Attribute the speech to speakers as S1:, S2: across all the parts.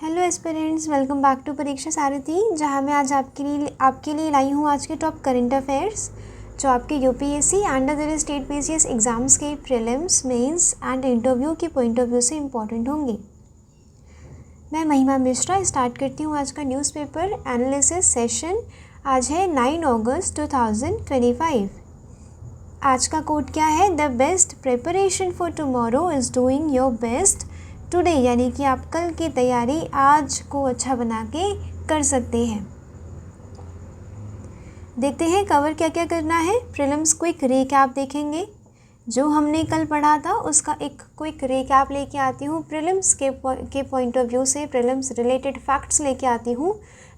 S1: Hello aspirants, welcome back to Pariksha Sarthi, जहां मैं आज आपके लिए लाई हूं आज के टॉप करंट अफेयर्स जो आपके UPSC and other state PCS exams के प्रीलिम्स, मेंस एंड इंटरव्यू के पॉइंट ऑफ व्यू से इम्पॉर्टेंट होंगे। मैं महिमा मिश्रा स्टार्ट करती हूं आज का न्यूज़पेपर एनालिसिस सेशन। आज है 9 अगस्त 2025। आज का कोट क्या है? The best preparation for tomorrow is doing your best today, यानी कि आप कल की तैयारी आज को अच्छा बना के कर सकते हैं। देखते हैं कवर क्या क्या करना है। प्रीलिम्स क्विक रिकैप देखेंगे, जो हमने कल पढ़ा था उसका एक क्विक रिकैप लेके आती हूँ। प्रीलिम्स के पॉइंट ऑफ व्यू से प्रीलिम्स रिलेटेड फैक्ट्स लेके आती हूँ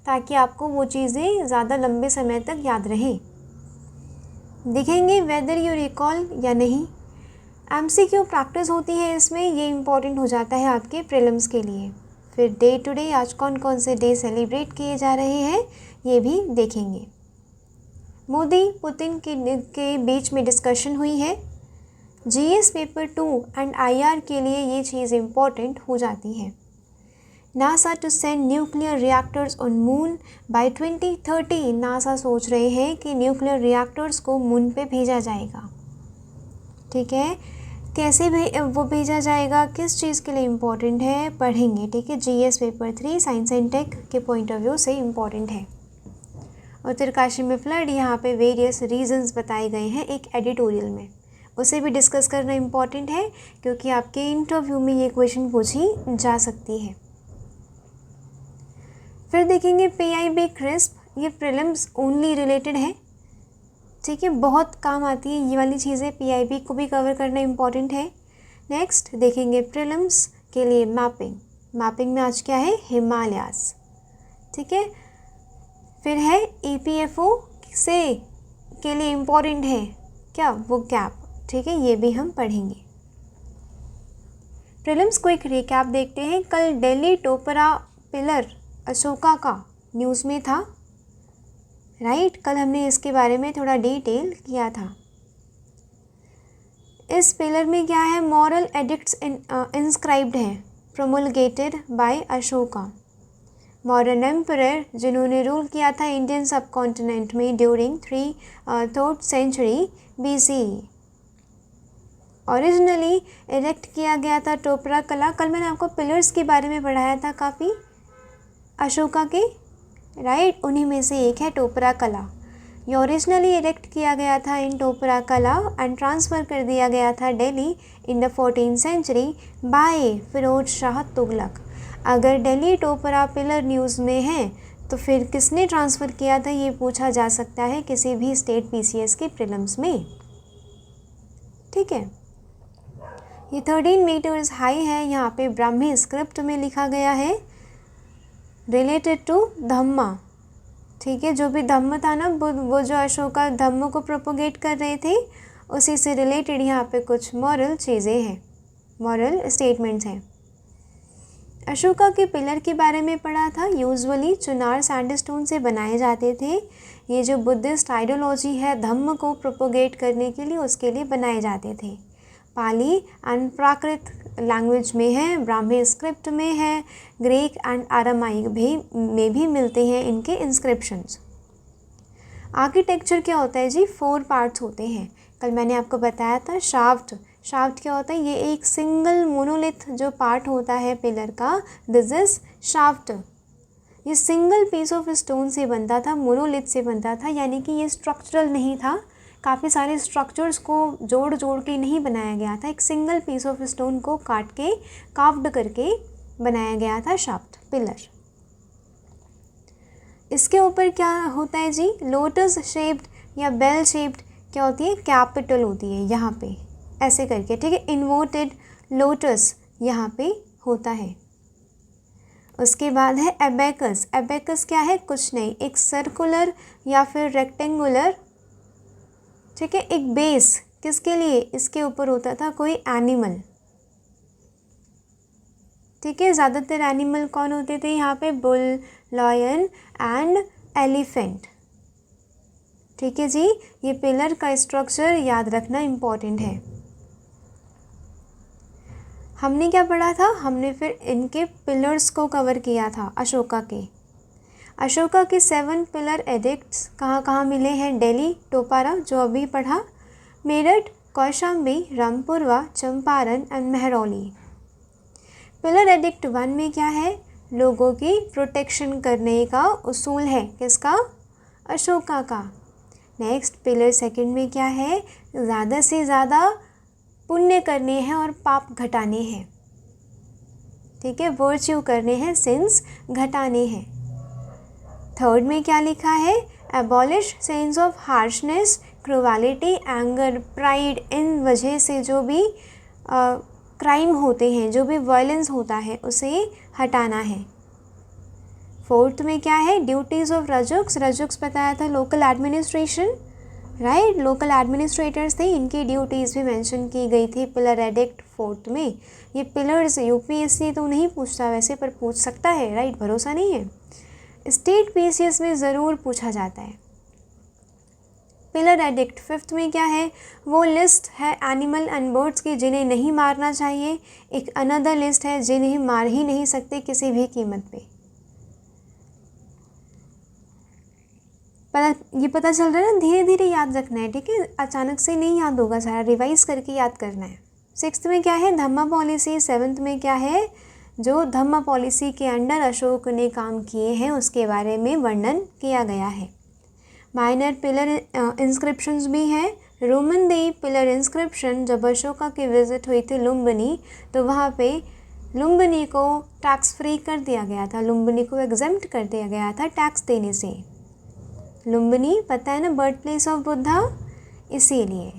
S1: ताकि आपको वो चीज़ें ज़्यादा लंबे समय तक याद रहे। देखेंगे वेदर यू रिकॉल या नहीं। एमसीक्यू प्रैक्टिस होती है इसमें, ये इम्पॉर्टेंट हो जाता है आपके प्रीलिम्स के लिए। फिर डे टू डे आज कौन कौन से डे सेलिब्रेट किए जा रहे हैं ये भी देखेंगे। मोदी पुतिन के बीच में डिस्कशन हुई है। जीएस पेपर 2 एंड आईआर के लिए ये चीज़ इम्पॉर्टेंट हो जाती है। NASA to send nuclear reactors on moon by 2030। NASA सोच रहे हैं कि न्यूक्लियर रिएक्टर्स को मून पे भेजा जाएगा। ठीक है, कैसे वो भेजा जाएगा, किस चीज़ के लिए इम्पॉर्टेंट है, पढ़ेंगे। ठीक है, GS paper 3 science and tech के पॉइंट ऑफ व्यू से इम्पॉर्टेंट है। उत्तरकाशी में फ्लड, यहाँ पे वेरियस रीजंस बताए गए हैं एक एडिटोरियल में, उसे भी डिस्कस करना इम्पॉर्टेंट है क्योंकि आपके इंटरव्यू में ये क्वेश्चन पूछी जा सकती है। फिर देखेंगे पीआईबी क्रिस्प, ये प्रीलिम्स ओनली रिलेटेड है। ठीक है, बहुत काम आती है ये वाली चीज़ें, पीआईबी को भी कवर करना इम्पॉर्टेंट है। नेक्स्ट देखेंगे प्रीलिम्स के लिए मैपिंग में आज क्या है? हिमालयास। ठीक है, फिर है ईपीएफओ से के लिए इम्पॉर्टेंट है क्या? वो कैप। ठीक है, ये भी हम पढ़ेंगे। प्रीलिम्स क्विक रिकैप देखते हैं। कल दिल्ली टोपरा पिलर अशोका का न्यूज़ में था, राइट। कल हमने इसके बारे में थोड़ा डिटेल किया था। इस पिलर में क्या है? मॉरल एडिक्ट्स इंस्क्राइब्ड है, promulgated by Ashoka, modern emperor जिन्होंने रूल किया था इंडियन सब कॉन्टिनेंट में during 3rd century BCE। Originally erect किया गया था टोपरा कला। कल मैंने आपको पिलर्स के बारे में पढ़ाया था काफ़ी, अशोका के, राइट। उन्हीं में से एक है टोपरा कला। ये ओरिजिनली इरेक्ट किया गया था इन टोपरा कला एंड ट्रांसफ़र कर दिया गया था Delhi in the 14th century by Firoz Shah Tughlaq. अगर दिल्ली टोपरा पिलर न्यूज़ में है तो फिर किसने ट्रांसफ़र किया था, ये पूछा जा सकता है किसी भी स्टेट पीसीएस के प्रीलिम्स में। ठीक है, ये 13 मीटर्स हाई है, यहाँ पे ब्राह्मी स्क्रिप्ट में लिखा गया है, रिलेटेड टू धम्मा। ठीक है, जो भी धम्म था ना, वो जो अशोका धम्म को प्रोपोगेट कर रहे थे, उसी से रिलेटेड यहाँ पे कुछ मॉरल चीज़ें हैं, मॉरल स्टेटमेंट्स हैं। अशोका के पिलर के बारे में पढ़ा था। यूजुअली चुनार सैंडस्टोन से बनाए जाते थे। ये जो बुद्धिस्ट आइडियोलॉजी है धम्म को प्रोपोगेट करने के लिए, उसके लिए बनाए जाते थे। पाली एंड प्राकृत लैंग्वेज में है, ब्राह्मी स्क्रिप्ट में है, ग्रीक एंड आरामाइक में भी मिलते हैं इनके इंस्क्रिप्शंस। आर्किटेक्चर क्या होता है जी? 4 पार्ट्स होते हैं। कल मैंने आपको बताया था शाफ्ट क्या होता है? ये एक सिंगल मोनोलिथ जो पार्ट होता है पिलर का, दिस इज शाफ्ट। ये सिंगल पीस ऑफ स्टोन से बनता था, मोनोलिथ से बनता था, यानी कि ये स्ट्रक्चरल नहीं था, काफ़ी सारे स्ट्रक्चर्स को जोड़ के नहीं बनाया गया था। एक सिंगल पीस ऑफ स्टोन को काट के कार्व्ड करके बनाया गया था शाफ्ट पिलर। इसके ऊपर क्या होता है जी? लोटस शेप्ड या बेल शेप्ड क्या होती है? कैपिटल होती है यहाँ पे ऐसे करके। ठीक है, इन्वर्टेड लोटस यहाँ पे होता है। उसके बाद है एबेकस। एबेकस क्या है? कुछ नहीं, एक सर्कुलर या फिर रेक्टेंगुलर, ठीक है, एक बेस किसके लिए? इसके ऊपर होता था कोई एनिमल। ठीक है, ज़्यादातर एनिमल कौन होते थे यहाँ पे? Bull, lion and elephant. ठीक है जी, ये पिलर का स्ट्रक्चर याद रखना इम्पॉर्टेंट है। हमने क्या पढ़ा था, हमने फिर इनके पिलर्स को कवर किया था अशोका के। अशोका के 7 पिलर एडिक्ट्स कहाँ कहाँ मिले हैं, दिल्ली, टोपारा जो अभी पढ़ा, Meerut, Kaushambi, Rampurwa, Champaran and Mehrauli. Pillar addict 1 में क्या है, लोगों की प्रोटेक्शन करने का उसूल है, किसका, अशोका का। नेक्स्ट पिलर 2 में क्या है, ज़्यादा से ज़्यादा पुण्य करने हैं और पाप घटाने हैं, ठीक है, वर्च्यू करने हैं, सिंस घटाने हैं। 3rd में क्या लिखा है, abolish sense of harshness, cruelty, anger, pride, इन वजह से जो भी क्राइम होते हैं, जो भी वायलेंस होता है उसे हटाना है। 4th में क्या है, ड्यूटीज़ ऑफ रजुक्स, रजुक्स बताया था local administration, right, local administrators थे, इनकी ड्यूटीज़ भी मेंशन की गई थी पिलर एडिक्ट 4th में। ये पिलर्स यूपीएससी तो नहीं पूछता वैसे, पर पूछ सकता है, राइट, भरोसा नहीं है। स्टेट पीसीएस में ज़रूर पूछा जाता है। पिलर एडिक्ट 5th में क्या है, वो लिस्ट है एनिमल एंड बर्ड्स की जिन्हें नहीं मारना चाहिए, एक अनदर लिस्ट है जिन्हें मार ही नहीं सकते किसी भी कीमत पे। ये पता चल रहा है ना, धीरे धीरे याद रखना है, ठीक है, अचानक से नहीं याद होगा, सारा रिवाइज करके याद करना है। 6th में क्या है, धम्मा पॉलिसी। 7th में क्या है, जो धम्मा पॉलिसी के अंडर अशोक ने काम किए हैं उसके बारे में वर्णन किया गया है। माइनर पिलर इंस्क्रिप्शंस भी हैं। रोमन देई पिलर इंस्क्रिप्शन, जब अशोका की विज़िट हुई थी लुम्बिनी, तो वहाँ पे लुम्बिनी को टैक्स फ्री कर दिया गया था, लुम्बिनी को एग्जेम्प्ट कर दिया गया था टैक्स देने से। लुम्बिनी पता है ना, बर्थ प्लेस ऑफ बुद्धा, इसीलिए।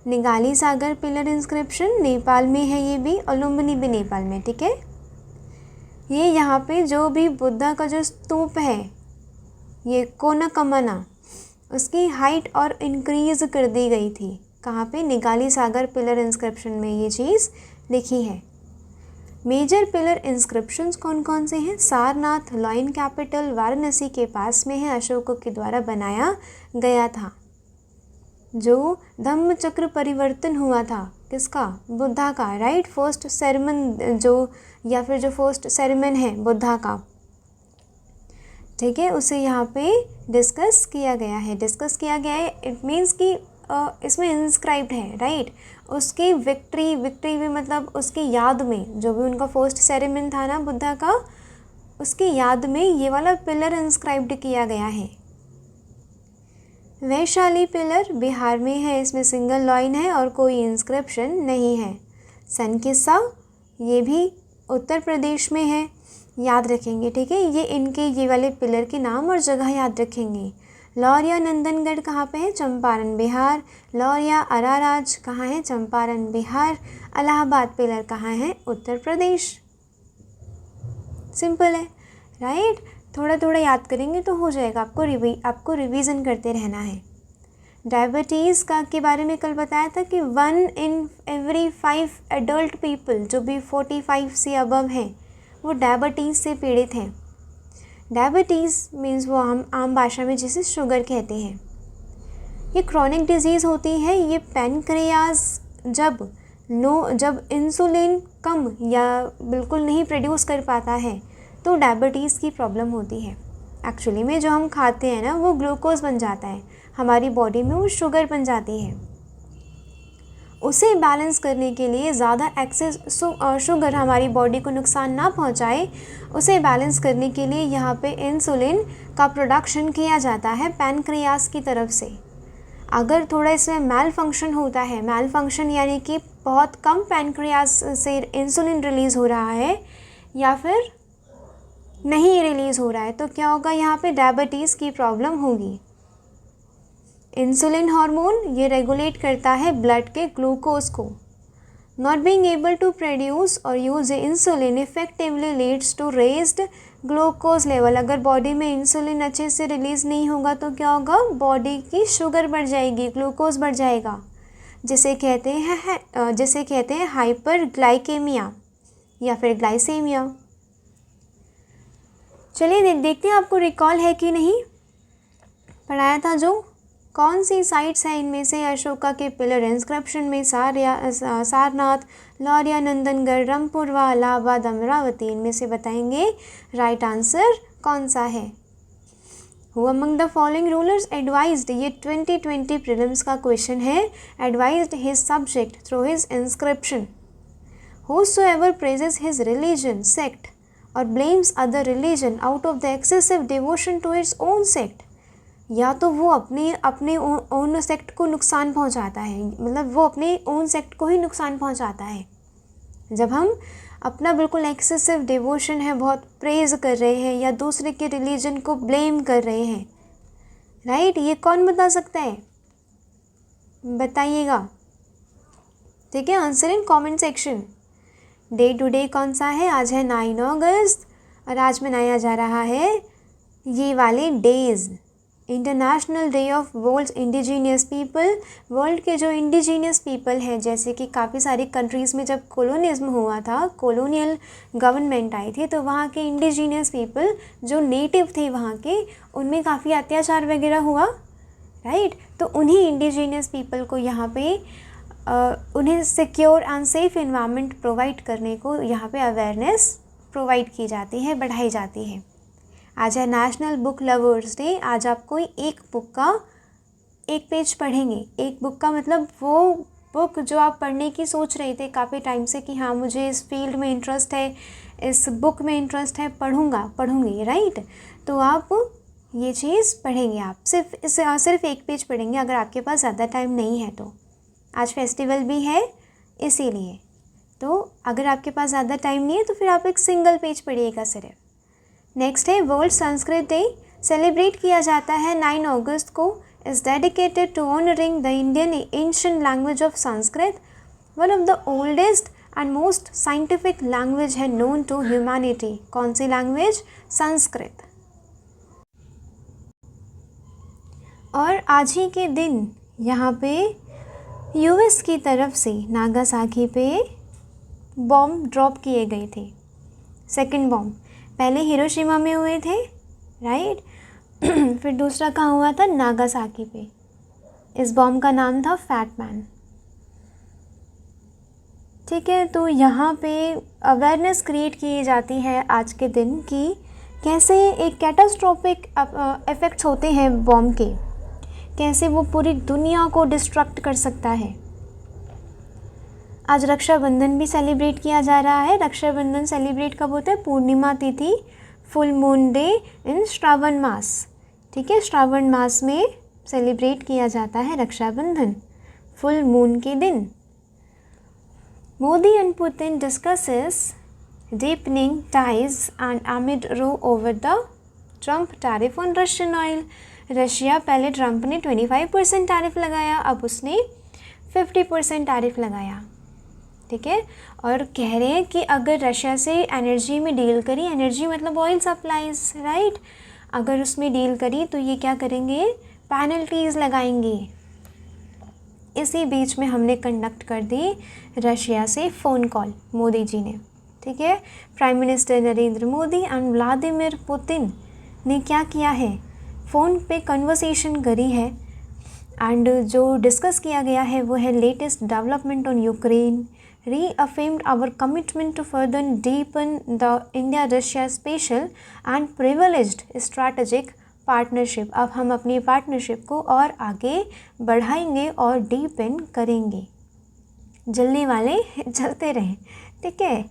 S1: निगाली सागर पिलर इंस्क्रिप्शन नेपाल में है ये भी, और लुम्बिनी भी नेपाल में, ठीक है। ये यहाँ पे जो भी बुद्धा का जो स्तूप है, ये कोनाकमना, उसकी हाइट और इंक्रीज़ कर दी गई थी। कहाँ पे, निगाली सागर पिलर इंस्क्रिप्शन में ये चीज़ लिखी है। मेजर पिलर इंस्क्रिप्शंस कौन कौन से हैं, सारनाथ, लॉयन कैपिटल, वाराणसी के पास में है, अशोक के द्वारा बनाया गया था। जो धम्म चक्र परिवर्तन हुआ था, किसका, बुद्धा का, राइट, फर्स्ट सेरेमन जो, या फिर जो फर्स्ट सेरेमन है बुद्धा का, ठीक है, उसे यहाँ पे डिस्कस किया गया है। इट मीन्स कि इसमें इंस्क्राइब्ड है, राइट, उसकी विक्ट्री भी मतलब उसकी याद में, जो भी उनका फर्स्ट सेरेमन था ना बुद्धा का, उसकी याद में ये वाला पिलर इंस्क्राइब्ड किया गया है। वैशाली पिलर बिहार में है, इसमें सिंगल लाइन है और कोई इंस्क्रिप्शन नहीं है। सनकिस्सा, ये भी उत्तर प्रदेश में है, याद रखेंगे, ठीक है, ये वाले पिलर के नाम और जगह याद रखेंगे। लौरिया नंदनगढ़ कहाँ पे है, चंपारण बिहार। लौरिया अराराज कहाँ है, चंपारण बिहार। इलाहाबाद पिलर कहाँ है, उत्तर प्रदेश। सिंपल है, राइट, थोड़ा थोड़ा याद करेंगे तो हो जाएगा, आपको रिवीजन करते रहना है। डायबिटीज़ का के बारे में कल बताया था कि 1 in every 5 एडल्ट पीपल जो भी 45 से अबव हैं वो डायबिटीज़ से पीड़ित हैं। डायबिटीज़ मीन्स वो हम आम भाषा में जिसे शुगर कहते हैं। ये क्रॉनिक डिजीज़ होती है। ये पैनक्रियाज जब इंसुलिन कम या बिल्कुल नहीं प्रोड्यूस कर पाता है तो डायबिटीज़ की प्रॉब्लम होती है। एक्चुअली में जो हम खाते हैं ना वो ग्लूकोज बन जाता है, हमारी बॉडी में वो शुगर बन जाती है। उसे बैलेंस करने के लिए ज़्यादा एक्सेस शुगर हमारी बॉडी को नुकसान ना पहुंचाए, उसे बैलेंस करने के लिए यहाँ पे इंसुलिन का प्रोडक्शन किया जाता है पैनक्रियास की तरफ से। अगर थोड़ा इसमें मैल फंक्शन होता है, मैल फंक्शन यानी कि बहुत कम पैनक्रियास से इंसुलिन रिलीज़ हो रहा है या फिर नहीं रिलीज़ हो रहा है तो क्या होगा, यहाँ पे डायबिटीज़ की प्रॉब्लम होगी। इंसुलिन हार्मोन ये रेगुलेट करता है ब्लड के ग्लूकोज को। Not being able to produce और use insulin effectively leads to raised glucose level. अगर बॉडी में इंसुलिन अच्छे से रिलीज़ नहीं होगा तो क्या होगा, बॉडी की शुगर बढ़ जाएगी, ग्लूकोज बढ़ जाएगा, जिसे कहते हैं हाइपर ग्लाइकेमिया या फिर ग्लाइसेमिया। चलिए देखते हैं आपको रिकॉल है कि नहीं, पढ़ाया था जो कौन सी साइट्स हैं इनमें से अशोका के पिलर इंस्क्रिप्शन में? सारनाथ, लौरिया, नंदनगढ़, रंगपुर व इलाहाबाद, अमरावती। इनमें से बताएंगे राइट आंसर कौन सा है। Who among the following rulers advised, ये 2020 प्रीलिम्स का क्वेश्चन है, advised his subject through his inscription. Whosoever praises his religion, sect, or blames other religion out of the excessive devotion to its own sect, या तो वो अपने own sect को नुकसान पहुंचाता है, मतलब वो अपने ओन सेक्ट को ही नुकसान पहुंचाता है। जब हम अपना बिल्कुल एक्सेसिव डिवोशन है, बहुत प्रेज कर रहे हैं या दूसरे के रिलीजन को ब्लेम कर रहे हैं, राइट, ये कौन बता सकता है, बताइएगा, ठीक है, answer in comment section. Day to day कौन सा है? आज है 9 अगस्त और आज मनाया जा रहा है ये वाले days, international day of world's indigenous people. World के जो इंडिजीनियस पीपल हैं, जैसे कि काफ़ी सारी कंट्रीज़ में जब कॉलोनिज्म हुआ था, कॉलोनियल गवर्नमेंट आई थी, तो वहाँ के इंडिजीनियस पीपल जो नेटिव थे वहाँ के, उनमें काफ़ी अत्याचार वगैरह हुआ, राइट। तो उन्हीं इंडिजीनियस पीपल को यहाँ पे उन्हें secure and safe environment provide करने को यहाँ पे अवेयरनेस प्रोवाइड की जाती है, बढ़ाई जाती है। आज है नेशनल बुक लवर्स डे। आज आप कोई एक बुक का एक पेज पढ़ेंगे। एक बुक का मतलब वो बुक जो आप पढ़ने की सोच रहे थे काफ़ी टाइम से कि हाँ मुझे इस फील्ड में इंटरेस्ट है, इस बुक में इंटरेस्ट है, पढ़ूँगी, राइट। तो आप ये चीज़ पढ़ेंगे, आप सिर्फ एक पेज पढ़ेंगे अगर आपके पास ज़्यादा टाइम नहीं है तो। आज फेस्टिवल भी है इसीलिए, तो अगर आपके पास ज़्यादा टाइम नहीं है तो फिर आप एक सिंगल पेज पढ़िएगा सिर्फ। नेक्स्ट है वर्ल्ड संस्कृत डे, सेलिब्रेट किया जाता है 9 अगस्त को, is dedicated to honouring the Indian ancient language of Sanskrit, one of the oldest and most scientific language है नोन टू ह्यूमैनिटी। कौन सी लैंग्वेज? संस्कृत। और आज ही के दिन यहाँ पे यूएस की तरफ से नागासाकी पे बॉम्ब ड्रॉप किए गए थे, सेकंड बॉम्ब। पहले हिरोशिमा में हुए थे, राइट, फिर दूसरा कहाँ हुआ था? नागासाकी पे। इस बॉम्ब का नाम था फैट मैन, ठीक है। तो यहाँ पे अवेयरनेस क्रिएट की जाती है आज के दिन कि कैसे एक कैटास्ट्रोफिक इफ़ेक्ट्स होते हैं बॉम्ब के, कैसे वो पूरी दुनिया को डिस्ट्रक्ट कर सकता है। आज रक्षाबंधन भी सेलिब्रेट किया जा रहा है। रक्षाबंधन सेलिब्रेट कब होता है? पूर्णिमा तिथि, full moon day in Shravan मास, ठीक है। श्रावण मास में सेलिब्रेट किया जाता है रक्षाबंधन, फुल मून के दिन। Modi and Putin discusses deepening ties and amid row over the Trump tariff on Russian oil। Russia, पहले ट्रंप ने 25% टैरिफ लगाया, अब उसने 50% टैरिफ लगाया, ठीक है। और कह रहे हैं कि अगर रशिया से एनर्जी में डील करी, एनर्जी मतलब ऑयल सप्लाईज, राइट, अगर उसमें डील करी तो ये क्या करेंगे? पेनल्टीज़ लगाएंगे। इसी बीच में हमने कंडक्ट कर दी रशिया से फ़ोन कॉल, मोदी जी ने, ठीक है। Prime minister Narendra Modi and Vladimir Putin ने क्या किया है? फ़ोन पे कन्वर्सेशन करी है एंड जो डिस्कस किया गया है वो है latest development on Ukraine, reaffirmed our commitment to further deepen the India-Russia special and privileged strategic partnership। अब हम अपनी पार्टनरशिप को और आगे बढ़ाएंगे और डीपन करेंगे। जलने वाले जलते रहें, ठीक है।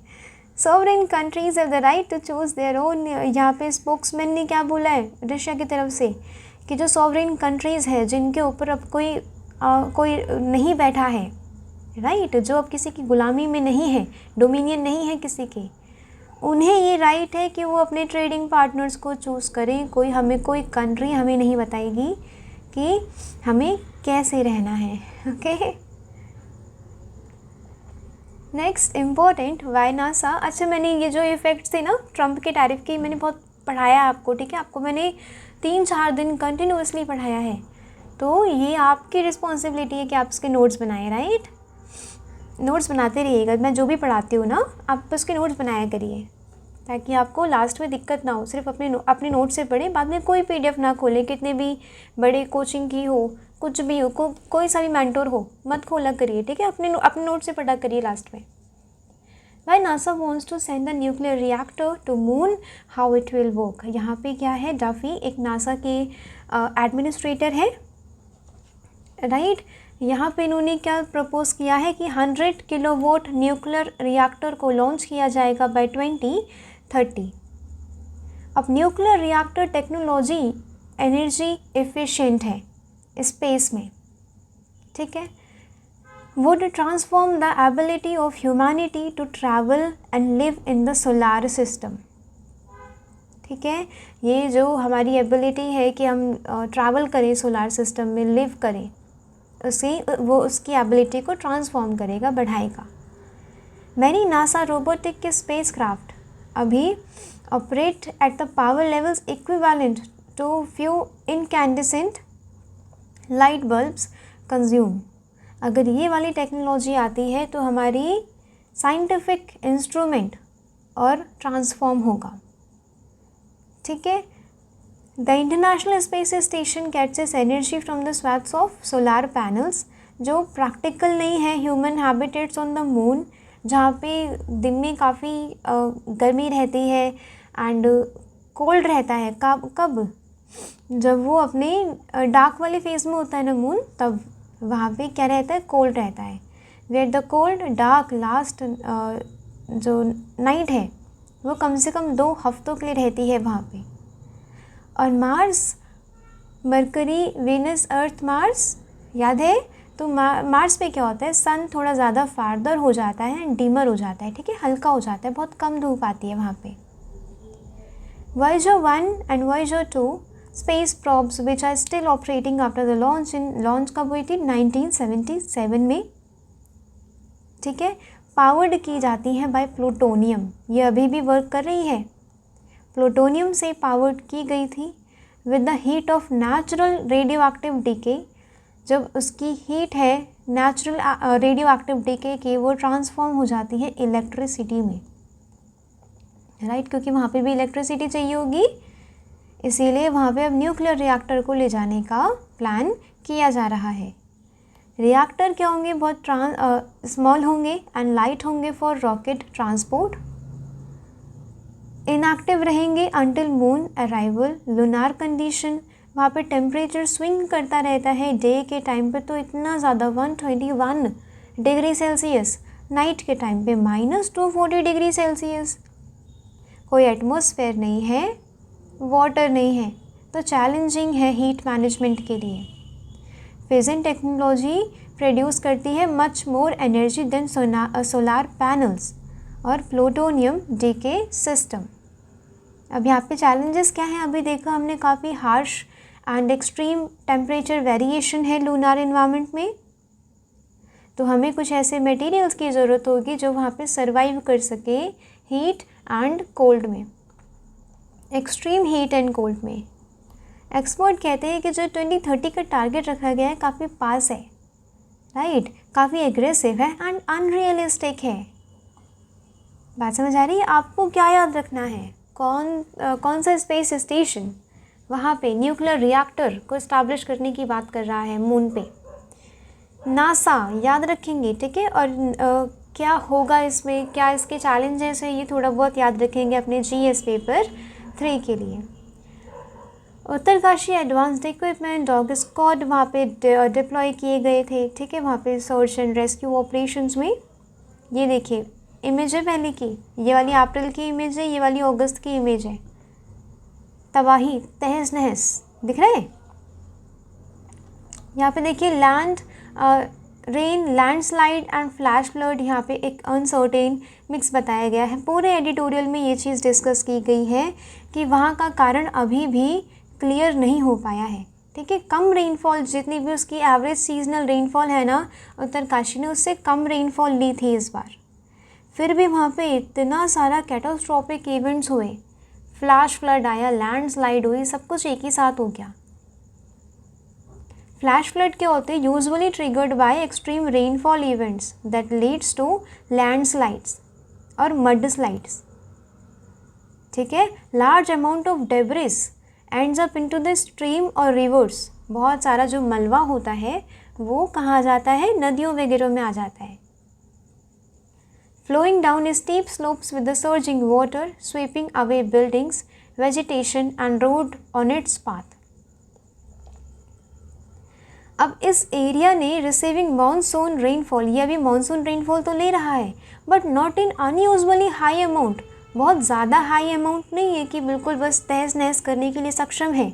S1: Sovereign countries have the right to choose their own। यहाँ पे स्पोक्समैन ने क्या बोला है रशिया की तरफ से कि जो सॉवरेन कंट्रीज़ है जिनके ऊपर अब कोई नहीं बैठा है, राइट, जो अब किसी की गुलामी में नहीं है, डोमिनियन नहीं है किसी की, उन्हें ये राइट है कि वो अपने ट्रेडिंग पार्टनर्स को चूज़ करें। कोई कंट्री हमें नहीं बताएगी कि हमें कैसे रहना है, okay. Next important, why NASA. अच्छा, मैंने ये जो इफ़ेक्ट्स थे ना ट्रंप के टैरिफ की, मैंने बहुत पढ़ाया आपको, ठीक है। आपको मैंने 3-4 दिन कंटिन्यूसली पढ़ाया है, तो ये आपकी रिस्पॉन्सिबिलिटी है कि आप उसके नोट्स बनाएं, राइट। नोट्स बनाते रहिएगा, मैं जो भी पढ़ाती हूँ ना आप उसके नोट्स बनाया करिए, ताकि आपको लास्ट में दिक्कत ना हो। सिर्फ अपने नोट से पढ़ें, बाद में कोई पीडीएफ ना खोलें, कितने भी बड़े कोचिंग की हो, कुछ भी हो, कोई सा भी मेंटोर हो, मत खोला करिए, ठीक है। अपने नोट से पढ़ा करिए लास्ट में। Why NASA wants to send the nuclear reactor to moon, how it will work। यहाँ पे क्या है, डफी एक नासा के एडमिनिस्ट्रेटर है, राइट। यहाँ पे इन्होंने क्या प्रपोज किया है कि 100 किलोवाट न्यूक्लियर रिएक्टर को लॉन्च किया जाएगा बाय 2030। अब nuclear reactor technology energy efficient है स्पेस में, ठीक है। would transform the ability of humanity to travel and live in the solar system। ठीक है, ये जो हमारी एबिलिटी है कि हम ट्रैवल करें सोलार सिस्टम में, लिव करें, वो उसकी एबिलिटी को ट्रांसफॉर्म करेगा, बढ़ाएगा। मैनी नासा रोबोटिक के स्पेस क्राफ्ट अभी operate at the power levels equivalent to few incandescent light bulbs consume. अगर ये वाली टेक्नोलॉजी आती है तो हमारी साइंटिफिक इंस्ट्रूमेंट और ट्रांसफॉर्म होगा, ठीक है। The international space station gets its energy from the swaps of solar panels, जो प्रैक्टिकल नहीं है human habitats on the moon, जहाँ पे दिन में काफ़ी गर्मी रहती है एंड कोल्ड रहता है। कब जब वो अपने डार्क वाले फेज में होता है ना मून, तब वहाँ पे क्या रहता है, कोल्ड रहता है। Where the cold dark last जो नाइट है वो कम से कम 2 हफ्तों के लिए रहती है वहाँ पे। और मार्स, मरकरी, वेनस, अर्थ, मार्स याद है, तो मार्स पे क्या होता है, सन थोड़ा ज़्यादा फार्दर हो जाता है एंड डीमर हो जाता है, ठीक है, हल्का हो जाता है, बहुत कम धूप आती है वहाँ पे। Voyager 1 and Voyager 2 space probes which are still operating after the launch कब हुई थी, 1977 में, ठीक है। पावर्ड की जाती हैं बाय प्लूटोनियम, ये अभी भी वर्क कर रही है। प्लूटोनियम से पावर्ड की गई थी with the heat of natural radioactive decay. जब उसकी हीट है नेचुरल रेडियो एक्टिव डीके की, वो ट्रांसफॉर्म हो जाती है इलेक्ट्रिसिटी में, राइट, क्योंकि वहाँ पे भी इलेक्ट्रिसिटी चाहिए होगी, इसीलिए वहाँ पे अब न्यूक्लियर रिएक्टर को ले जाने का प्लान किया जा रहा है। रिएक्टर क्या होंगे, बहुत स्मॉल होंगे एंड लाइट होंगे फॉर रॉकेट ट्रांसपोर्ट। इनएक्टिव रहेंगे until moon arrival. Lunar condition, वहाँ पे टेम्परेचर स्विंग करता रहता है डे के टाइम पे तो इतना ज़्यादा 121 डिग्री सेल्सियस, नाइट के टाइम पे -240 डिग्री सेल्सियस। कोई एटमॉस्फेयर नहीं है, वाटर नहीं है, तो चैलेंजिंग है हीट मैनेजमेंट के लिए। फिजन टेक्नोलॉजी प्रोड्यूस करती है much more energy than solar panels और प्लूटोनियम डीके सिस्टम। अब यहाँ पे चैलेंजेस क्या हैं, अभी देखा हमने, काफ़ी harsh and extreme temperature variation है लूनार इन्वायरमेंट में, तो हमें कुछ ऐसे मटेरियल्स की ज़रूरत होगी जो वहाँ पे सर्वाइव कर सके हीट एंड कोल्ड में, एक्सट्रीम हीट एंड कोल्ड में। एक्सपर्ट कहते हैं कि जो 2030 का टारगेट रखा गया है काफ़ी पास है, राइट, काफ़ी एग्रेसिव है एंड अनरियलिस्टिक है। बात समझ आ रही है? आपको क्या याद रखना है, कौन सा स्पेस स्टेशन वहाँ पे न्यूक्लियर रिएक्टर को इस्टेब्लिश करने की बात कर रहा है मून पे, नासा याद रखेंगे, ठीक है। और क्या होगा इसमें, क्या इसके चैलेंजेस हैं, ये थोड़ा बहुत याद रखेंगे अपने GS पेपर 3 के लिए। Uttarkashi advanced equipment dog squad वहाँ पे डिप्लॉय किए गए थे, ठीक है, वहाँ पे सर्च एंड रेस्क्यू ऑपरेशंस में। ये देखिए इमेज है पहले की, ये वाली अप्रैल की इमेज है, ये वाली अगस्त की इमेज है। तबाही, तहस नहस दिख रहा है। यहाँ पे देखिए land rain, landslide and flash flood, यहाँ पे एक अनसर्टेन मिक्स बताया गया है। पूरे एडिटोरियल में ये चीज़ डिस्कस की गई है कि वहाँ का कारण अभी भी क्लियर नहीं हो पाया है, ठीक है। कम रेनफॉल, जितनी भी उसकी एवरेज सीजनल रेनफॉल है ना, उत्तरकाशी ने उससे कम रेनफॉल ली थी इस बार, फिर भी वहाँ पे इतना सारा कैटास्ट्रॉफिक इवेंट्स हुए, फ्लैश फ्लड आया, लैंडस्लाइड हुई, सब कुछ एक ही साथ हो गया। फ्लैश फ्लड क्या होते हैं, usually triggered by extreme rainfall events that leads to landslides और मड स्लाइड्स, ठीक है, large amount of debris ends up into the stream और रिवर्स, बहुत सारा जो मलबा होता है वो कहाँ जाता है, नदियों वगैरह में आ जाता है। Flowing down steep slopes with the surging water sweeping away buildings, vegetation and road on its path. अब इस एरिया ने रिसीविंग मानसून रेनफॉल, ये अभी मानसून रेनफॉल तो ले रहा है but not in unusually high amount, बहुत ज़्यादा हाई अमाउंट नहीं है कि बिल्कुल बस तहस नहस करने के लिए सक्षम है।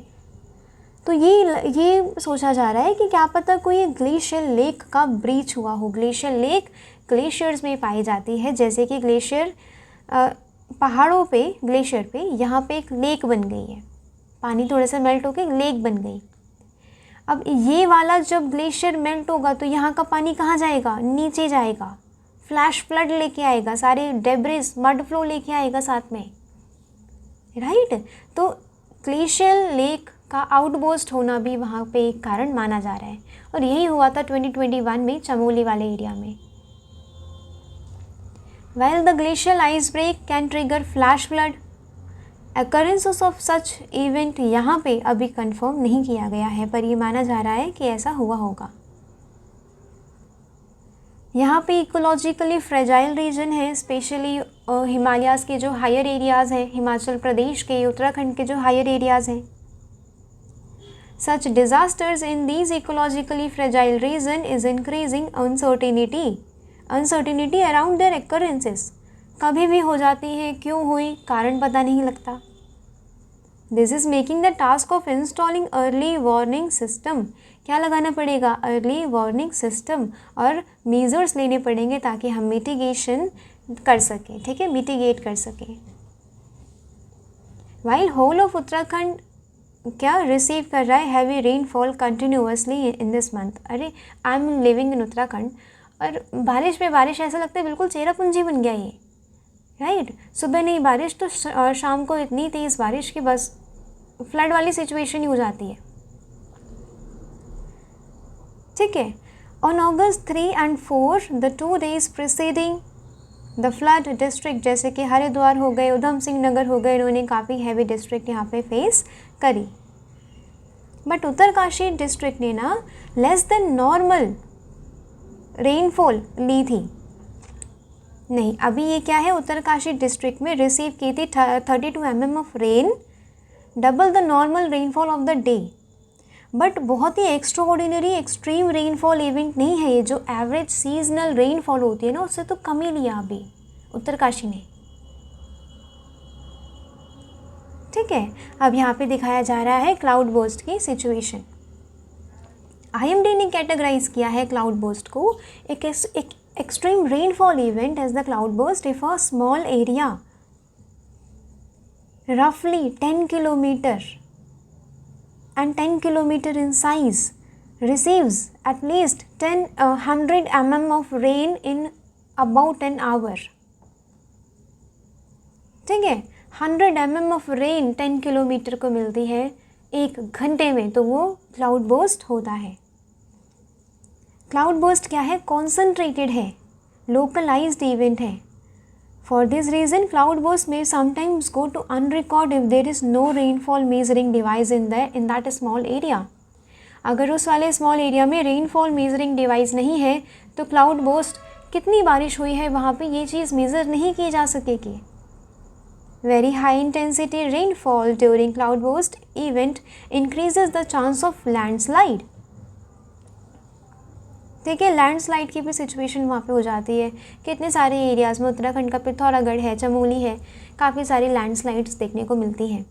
S1: तो ये सोचा जा रहा है कि क्या पता कोई ग्लेशियर लेक का ब्रीच हुआ हो। ग्लेशियर लेक ग्लेशियर्स में पाई जाती है, जैसे कि ग्लेशियर पहाड़ों पे, ग्लेशियर पे यहाँ पे एक लेक बन गई है, पानी थोड़ा सा मेल्ट होकर लेक बन गई। अब ये वाला जब ग्लेशियर मेल्ट होगा तो यहाँ का पानी कहाँ जाएगा, नीचे जाएगा, फ्लैश फ्लड लेके आएगा, सारे डेब्रिस मड फ्लो लेके आएगा साथ में, राइट। तो ग्लेशियर लेक का आउटबर्स्ट होना भी वहाँ पे एक कारण माना जा रहा है, और यही हुआ था 2021 में चमोली वाले एरिया में। While the glacial ice break can trigger flash flood, occurrences of such event यहाँ पे अभी कंफर्म नहीं किया गया है, पर ये माना जा रहा है कि ऐसा हुआ होगा। यहाँ पे इकोलॉजिकली फ्रेजाइल रीजन है, स्पेशली हिमालयाज़ के जो हायर एरियाज़ हैं, हिमाचल प्रदेश के, उत्तराखंड के जो हायर एरियाज़ हैं। Such disasters in these ecologically fragile region is increasing uncertainty around their occurrences। कभी भी हो जाती है, क्यों हुई, कारण पता नहीं लगता। This is making the task of installing early warning system, क्या लगाना पड़ेगा, early warning system, और measures लेने पड़ेंगे ताकि हम mitigation कर सकें, ठीक है, mitigate कर सकें। While whole of उत्तराखंड क्या रिसीव कर रहा है heavy rainfall continuously in this month. अरे I am living in Uttarakhand, और बारिश पे बारिश, ऐसा लगता है बिल्कुल चेरापूंजी बन गया ये, राइट। सुबह नहीं बारिश तो शाम को इतनी तेज़ बारिश कि बस फ्लड वाली सिचुएशन ही हो जाती है, ठीक है। On August 3 and 4 the 2 days preceding the flood district, जैसे कि हरिद्वार हो गए, उधम सिंह नगर हो गए, इन्होंने काफ़ी हैवी डिस्ट्रिक्ट यहाँ पे फेस करी। बट उत्तरकाशी डिस्ट्रिक्ट ने ना लेस देन नॉर्मल रेनफॉल ली थी। नहीं, अभी ये क्या है, उत्तरकाशी डिस्ट्रिक्ट में रिसीव की थी 32 mm of rain, double the normal rainfall of the day. But बहुत ही एक्स्ट्राऑर्डिनरी एक्सट्रीम रेनफॉल इवेंट नहीं है ये, जो एवरेज सीजनल रेनफॉल होती है ना, उससे तो कम ही लिया अभी उत्तरकाशी ने, ठीक है। अब यहाँ पे दिखाया जा रहा है क्लाउड बर्स्ट की सिचुएशन। IMD ने कैटेगराइज किया है क्लाउड बर्स्ट को एक extreme rainfall event as the cloudburst if a small area रफली 10 kilometre and 10 kilometer in size receives at least 100 mm of rain in about an hour, ठीक है। 100 mm of rain 10 kilometre को मिलती है 1 घंटे में, तो वो क्लाउड बर्स्ट होता है। क्लाउड बर्स्ट क्या है, कॉन्सेंट्रेटेड है, लोकलाइज्ड इवेंट है। For this reason, cloudburst may sometimes go to unrecord if there is no rainfall measuring device in that small area। अगर उस वाले स्मॉल एरिया में रेनफॉल मेजरिंग डिवाइस नहीं है तो क्लाउड बर्स्ट कितनी बारिश हुई है वहाँ पे ये चीज़ मेज़र नहीं की जा सकेगी। Very high intensity rainfall during cloud burst event increases the chance of landslide, ठीक है। लैंडस्लाइड की भी सिचुएशन वहाँ पे हो जाती है। कितने सारे एरियाज़ में, उत्तराखंड का पिथौरागढ़ है, चमोली है, काफ़ी सारी लैंडस्लाइड्स देखने को मिलती हैं।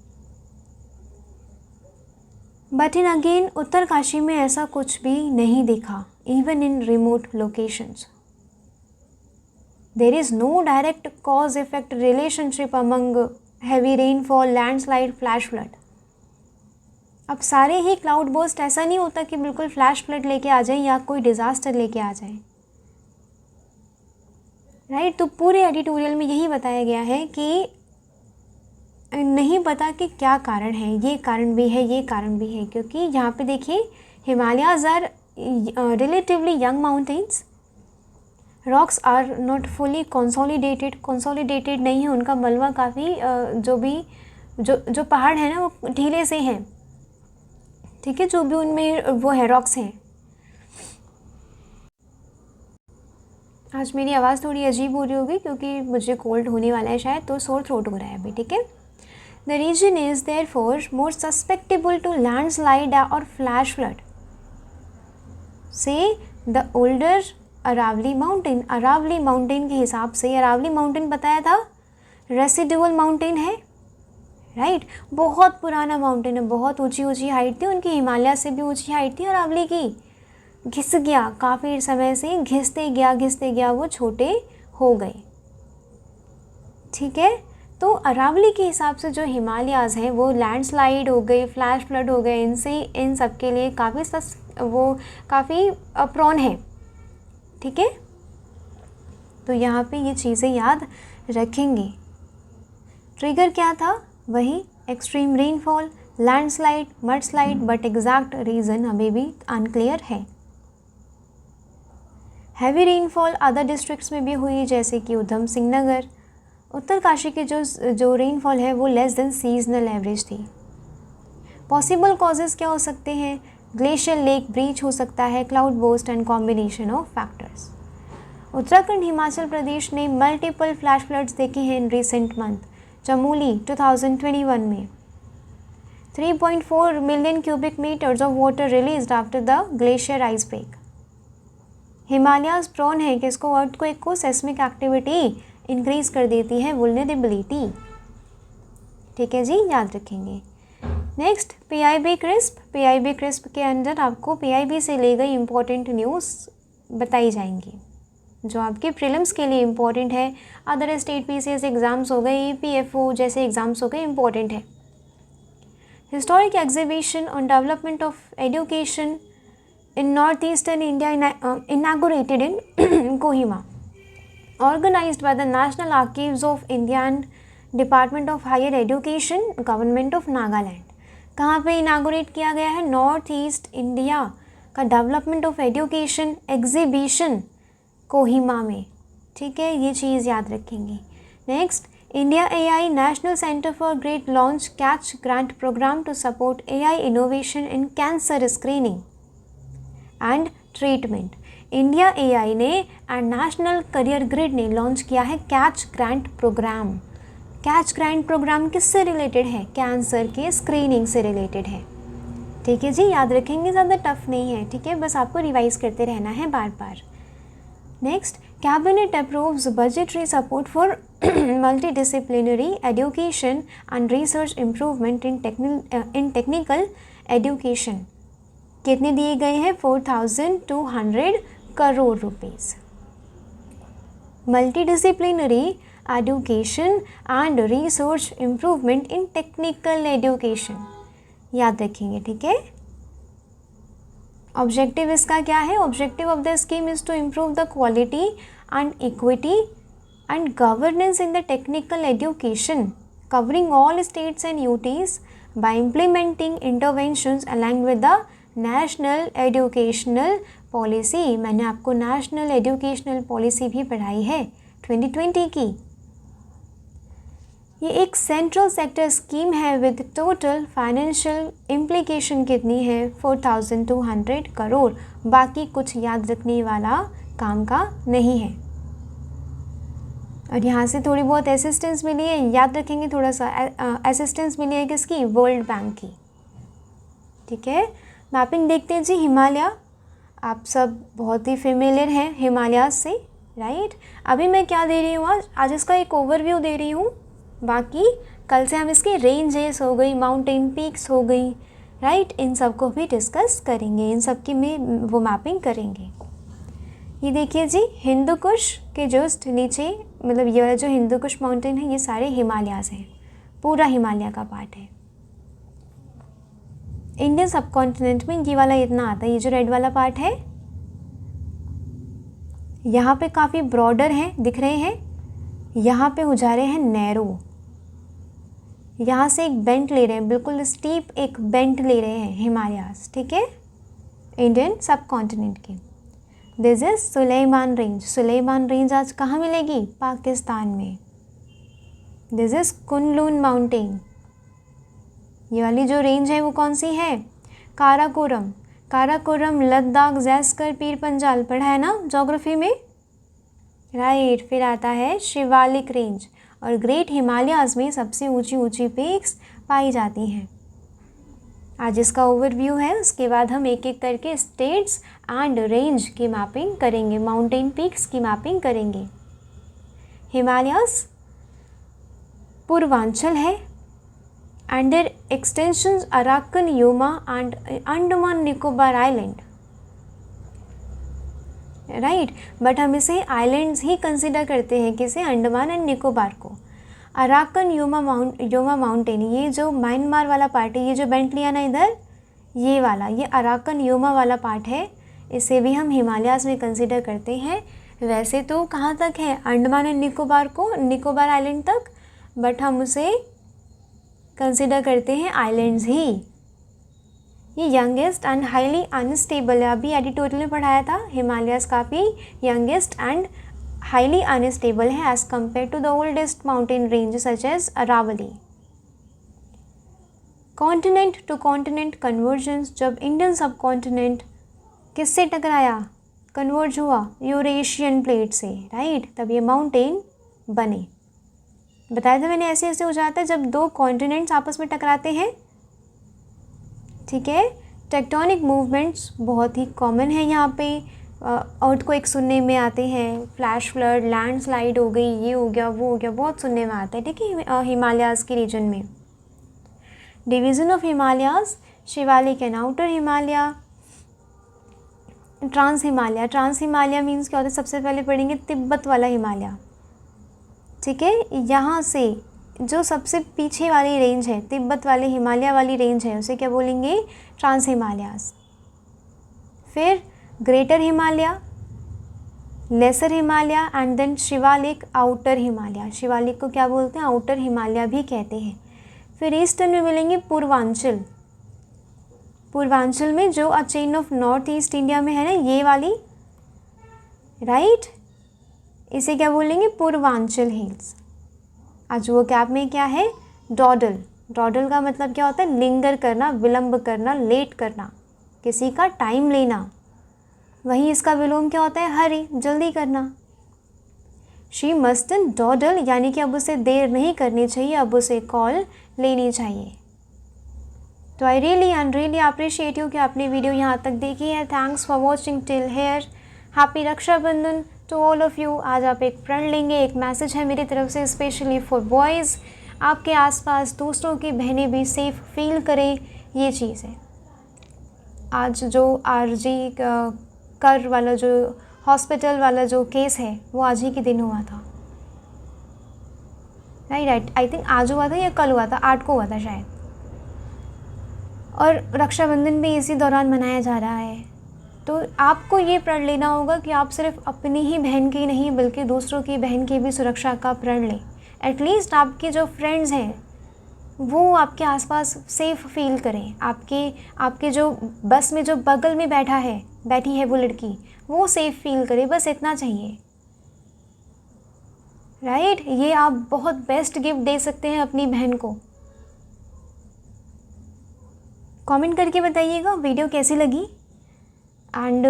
S1: बट इन अगेन उत्तरकाशी में ऐसा कुछ भी नहीं दिखा, even in remote locations. There is no direct cause effect relationship among heavy rainfall, landslide, flash flood. अब सारे ही क्लाउड बर्स्ट ऐसा नहीं होता कि बिल्कुल फ्लैश फ्लड लेके आ जाए या कोई डिज़ास्टर लेके आ जाए, राइट। तो पूरे एडिटोरियल में यही बताया गया है कि नहीं पता कि क्या कारण है, ये कारण भी है, ये कारण भी है, क्योंकि यहाँ पे देखिए Himalayas are relatively young mountains, rocks are not fully consolidated नहीं है, उनका मलबा काफ़ी जो पहाड़ है ना वो ढीले से हैं, ठीक है, जो भी उनमें वो है रॉक्स हैं। आज मेरी आवाज़ थोड़ी अजीब हो रही होगी क्योंकि मुझे कोल्ड होने वाला है शायद, तो सोर थ्रोट हो रहा है अभी, ठीक है। The reason is therefore more susceptible to landslide और फ्लैश फ्लड से द ओल्डर अरावली माउंटेन के हिसाब से, अरावली माउंटेन बताया था रेसिडुअल माउंटेन है, राइट, बहुत पुराना माउंटेन है, बहुत ऊंची हाइट थी उनकी, हिमालय से भी ऊंची हाइट थी अरावली की, घिस गया काफ़ी समय से, घिसते गया वो छोटे हो गए, ठीक है। तो अरावली के हिसाब से जो हिमालयाज़ हैं वो लैंडस्लाइड हो गई, फ्लैश फ्लड हो गए, इन सब के लिए काफ़ी प्रोन है, ठीक है। तो यहाँ पे ये चीज़ें याद रखेंगे। ट्रिगर क्या था, वही extreme rainfall, landslide, mudslide, but exact reason अभी भी अनक्लियर है। हैवी रेनफॉल अदर डिस्ट्रिक्ट्स में भी हुई, जैसे कि उधम सिंह नगर, उत्तरकाशी के जो रेनफॉल है वो लेस देन सीजनल एवरेज थी। पॉसिबल कॉजेज़ क्या हो सकते हैं, ग्लेशियर लेक ब्रीच हो सकता है, cloud burst and combination of factors. Uttarakhand Himachal Pradesh ने मल्टीपल फ्लैश फ्लड्स देखे हैं इन रिसेंट मंथ। चमोली 2021 में 3.4 million cubic metres of water released after the glacier ice break. Himalayas prone है कि इसको अर्थक्वेक को सेस्मिक एक्टिविटी इंक्रीज कर देती है, वुल्नरेबिलिटी, ठीक है जी, याद रखेंगे। नेक्स्ट पीआईबी क्रिस्प के अंदर आपको पीआईबी से ले गई इम्पोर्टेंट न्यूज़ बताई जाएंगी जो आपके प्रीलिम्स के लिए इम्पोर्टेंट है, अदर स्टेट पीसीएस एग्ज़ाम्स हो गए, ईपीएफओ जैसे एग्ज़ाम्स हो गए, इम्पोर्टेंट है। Historic exhibition on development of education in north eastern India inaugurated in Kohima, organized by the National Archives of India and Department of Higher Education, Government of Nagaland। कहाँ पे inaugurate किया गया है, north east India का development of education exhibition Kohima में, ठीक है, ये चीज़ याद रखेंगे। Next India AI national centre for great launch catch grant programme to support AI innovation in cancer screening and treatment. India AI ने एंड नेशनल करियर ग्रिड ने लॉन्च किया है catch grant programme. Catch grant programme किससे related है, cancer के screening से related है, ठीक है जी, याद रखेंगे, ज़्यादा टफ नहीं है, ठीक है, बस आपको रिवाइज करते रहना है बार बार। Next cabinet approves budgetary support for multidisciplinary education and research improvement in technical education. कितने दिए गए हैं, 4200 crore rupees. Multidisciplinary education and research improvement in technical education, याद रखेंगे, ठीक है। ऑब्जेक्टिव इसका क्या है, objective of the scheme is to improve the quality and equity and governance in the technical education covering all states and UTs by implementing interventions aligned with the national educational policy. मैंने आपको national educational policy भी पढ़ाई है 2020 की। ये एक central sector scheme है with total financial implication कितनी है, 4200 करोड़। बाकी कुछ याद रखने वाला काम का नहीं है। और यहाँ से थोड़ी बहुत असिस्टेंस मिली है, याद रखेंगे, थोड़ा सा असिस्टेंस मिली है किसकी, वर्ल्ड बैंक की, ठीक है। मैपिंग देखते हैं जी। हिमालय आप सब बहुत ही फेमिलियर हैं हिमालयाज से, राइट। अभी मैं क्या दे रही हूँ, आज इसका एक ओवरव्यू दे रही हूँ, बाकी कल से हम इसके रेंजेस हो गई, माउंटेन पीक्स हो गई, राइट, इन सब को भी डिस्कस करेंगे, इन सब की में वो मैपिंग करेंगे। ये देखिए जी, हिंदू कुश के जस्ट नीचे, मतलब ये वाला जो हिंदू कुश माउंटेन है, ये सारे हिमालयाज हैं, पूरा हिमालय का पार्ट है। इंडियन सब कॉन्टिनेंट में ये वाला इतना आता है, ये जो रेड वाला पार्ट है यहाँ पे काफ़ी ब्रॉडर हैं, दिख रहे हैं, यहाँ पे हो जा रहे हैं नैरो, यहाँ से एक बेंट ले रहे हैं, बिल्कुल स्टीप एक बेंट ले रहे हैं हिमालयाज, ठीक है, इंडियन सब कॉन्टिनेंट के। This is Sulaiman range. Sulaiman range आज कहाँ मिलेगी? पाकिस्तान में। This is Kunlun mountain. ये वाली जो रेंज है वो कौन सी है? काराकोरम। काराकोरम, लद्दाख, ज़ैस्कर, पीर पंजाल पढ़ा है ना ज्योग्राफी में, राइट। फिर आता है शिवालिक रेंज, और ग्रेट हिमालयाज़ में सबसे ऊंची ऊंची पीक्स पाई जाती हैं। आज इसका ओवरव्यू है, उसके बाद हम एक एक करके स्टेट्स एंड रेंज की मैपिंग करेंगे, माउंटेन पीक्स की मैपिंग करेंगे। हिमालयाज़ पूर्वांचल है, and their extensions Arakan, Yoma and Andaman Nicobar island, right. But हम इसे आइलैंड्स ही कंसिडर करते हैं, किसे? अंडमान एंड निकोबार को। अराकन योमा माउंटेन, ये जो म्यांमार वाला पार्ट है, ये जो बेंट लिया ना इधर, ये वाला, ये अराकन योमा वाला पार्ट है, इसे भी हम हिमालयाज़ में कंसिडर करते हैं। वैसे तो कहाँ तक है? अंडमान एंड निकोबार को, निकोबार आइलैंड तक, बट हम उसे कंसिडर करते हैं आइलैंड्स ही। ये यंगेस्ट एंड हाईली अनस्टेबल है, अभी एडिटोरियल में पढ़ाया था, हिमालयाज़ काफ़ी यंगेस्ट एंड हाईली अनस्टेबल है as compare to the oldest mountain range such as Aravalli. Continent to continent convergence, जब इंडियन सब कॉन्टिनेंट किससे टकराया? कन्वर्ज हुआ यूरेशियन प्लेट से, राइट, तब ये माउंटेन बने। बताया था मैंने, ऐसे ऐसे हो जाता है जब दो कॉन्टिनेंट्स आपस में टकराते हैं, ठीक है। टेक्टोनिक मूवमेंट्स बहुत ही कॉमन है यहाँ पे, अर्थक्वेक सुनने में आते हैं, फ्लैश फ्लड, लैंडस्लाइड हो गई, ये हो गया, वो हो गया, बहुत सुनने में आता है, ठीक है, हिमालयाज़ के रीजन में। Division of Himalayas, Shivalik and outer Himalaya, trans Himalaya. Trans Himalaya means क्या होता है? सबसे पहले पढ़ेंगे तिब्बत वाला हिमालय, ठीक है। यहाँ से जो सबसे पीछे वाली रेंज है, तिब्बत वाले हिमालय वाली रेंज है, उसे क्या बोलेंगे? ट्रांस हिमालयाज़। फिर greater Himalaya, lesser Himalaya, and then Shivalik, outer Himalaya. Shivalik को क्या बोलते हैं? आउटर हिमालय भी कहते हैं। फिर ईस्टर्न में मिलेंगे पूर्वांचल। पूर्वांचल में जो chain of north east India में है ना, ये वाली, राइट, इसे क्या बोलेंगे? पूर्वांचल हिल्स। आज वो कैप में क्या है? डॉडल। डॉडल का मतलब क्या होता है? लिंगर करना, विलंब करना, लेट करना, किसी का टाइम लेना। वहीं इसका विलोम क्या होता है? हरी, जल्दी करना। शी मस्टन डॉडल, यानी कि अब उसे देर नहीं करनी चाहिए, अब उसे कॉल लेनी चाहिए। तो I really and really appreciate you कि आपने वीडियो यहाँ तक देखी है। Thanks for watching till here. Happy Rakshabandhan to all of you. आज आप एक प्रण लेंगे, एक मैसेज है मेरी तरफ से स्पेशली फॉर बॉयज़। आपके आसपास दूसरों की बहनें भी सेफ़ फील करें, ये चीज़ है। आज जो आरजी कर वाला, जो हॉस्पिटल वाला जो केस है, वो आज ही के दिन हुआ था, राइट। आई थिंक आज हुआ था या कल हुआ था, 8 को हुआ था शायद। और रक्षाबंधन भी इसी दौरान मनाया जा रहा है। तो आपको ये प्रण लेना होगा कि आप सिर्फ अपनी ही बहन की नहीं, बल्कि दूसरों की बहन की भी सुरक्षा का प्रण लें। एटलीस्ट आपके जो फ्रेंड्स हैं वो आपके आसपास सेफ़ फील करें। आपके जो बस में जो बगल में बैठी है वो लड़की, वो सेफ़ फील करे, बस इतना चाहिए, राइट। ये आप बहुत बेस्ट गिफ्ट दे सकते हैं अपनी बहन को। कमेंट करके बताइएगा वीडियो कैसी लगी, एंड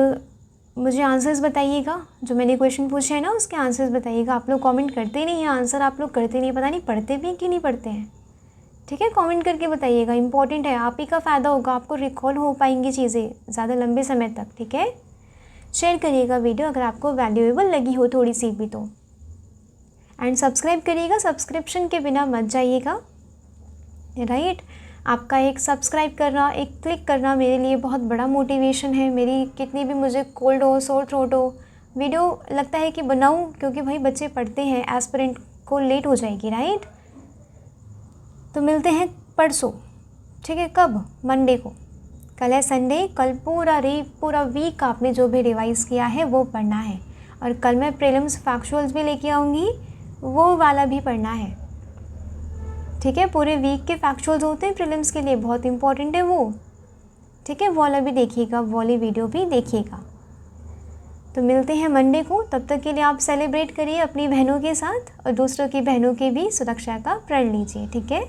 S1: मुझे आंसर्स बताइएगा। जो मैंने क्वेश्चन पूछे हैं ना, उसके आंसर्स बताइएगा। आप लोग कमेंट करते नहीं हैं, आंसर आप लोग करते नहीं, पता नहीं पढ़ते भी हैं कि नहीं पढ़ते हैं, ठीक है। कमेंट करके बताइएगा, इंपॉर्टेंट है, आप ही का फ़ायदा होगा, आपको रिकॉल हो पाएंगी चीज़ें ज़्यादा लंबे समय तक, ठीक है। शेयर करिएगा वीडियो अगर आपको वैल्यूएबल लगी हो थोड़ी सी भी तो, एंड सब्सक्राइब करिएगा, सब्सक्रिप्शन के बिना मत जाइएगा, राइट। आपका एक सब्सक्राइब करना, एक क्लिक करना मेरे लिए बहुत बड़ा मोटिवेशन है। मेरी कितनी भी मुझे कोल्ड हो, सोर थ्रोट हो, वीडियो लगता है कि बनाऊं, क्योंकि भाई बच्चे पढ़ते हैं, एस्पिरेंट को लेट हो जाएगी, राइट। तो मिलते हैं परसों, ठीक है। कब? मंडे को। कल है संडे, कल पूरा वीक आपने जो भी रिवाइज़ किया है वो पढ़ना है, और कल मैं प्रीलिम्स फैक्चुअल्स भी लेके आऊँगी, वो वाला भी पढ़ना है, ठीक है। पूरे वीक के फैक्चुअल्स होते हैं प्रीलिम्स के लिए, बहुत इंपॉर्टेंट है वो, ठीक है। वो वाला भी देखिएगा, वो वाली वीडियो भी देखिएगा। तो मिलते हैं मंडे को, तब तक के लिए आप सेलिब्रेट करिए अपनी बहनों के साथ और दूसरों की बहनों की भी सुरक्षा का प्रण लीजिए, ठीक है।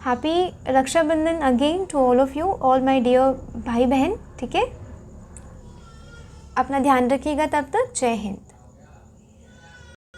S1: Happy Rakshabandhan again to all of you, all my dear भाई बहन, ठीक है। अपना ध्यान रखिएगा, तब तक जय हिंद।